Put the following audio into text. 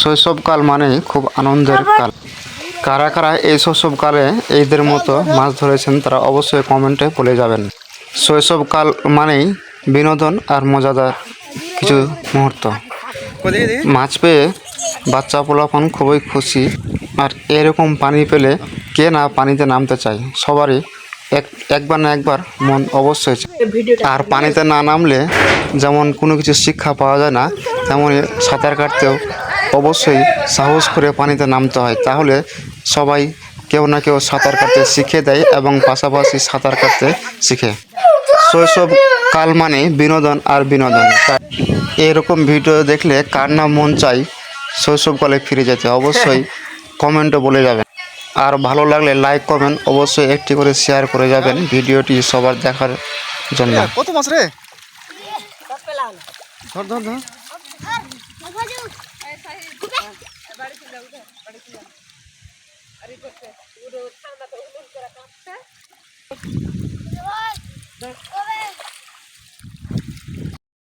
শৈশবকাল মানেই খুব আনন্দের কাল। কারা কারা এই শৈশবকালে এইদের মতো মাছ ধরেছেন তারা অবশ্যই কমেন্টে বলে যাবেন। শৈশবকাল মানেই বিনোদন আর মজাদার কিছু মুহূর্ত। মাছ পেয়ে বাচ্চা পোলাপান খুবই খুশি। আর এরকম পানি পেলে কে না পানিতে নামতে চায়, সবারই একবার না একবার মন অবশ্যই চায়। আর পানিতে না নামলে যেমন কোনো কিছু শিক্ষা পাওয়া যায় না, তেমনই সাঁতার কাটতেও অবশ্যই সাহস করে পানিতে নামতে হয়। তাহলে সবাই কেউ না কেউ সাঁতার কাটতে শিখে দেয় এবং পাশাপাশি সাঁতার কাটতে শিখে। শৈশবকাল মানে বিনোদন আর বিনোদন। তাই এরকম ভিডিও দেখলে কার না মন চাই শৈশবকালে ফিরে যেতে, অবশ্যই কমেন্টে বলে যাবেন। আর ভালো লাগলে লাইক কমেন্ট অবশ্যই একটি করে শেয়ার করে যাবেন ভিডিওটি সবার দেখার জন্য। কত মাছ রে? ধর ধর ধর।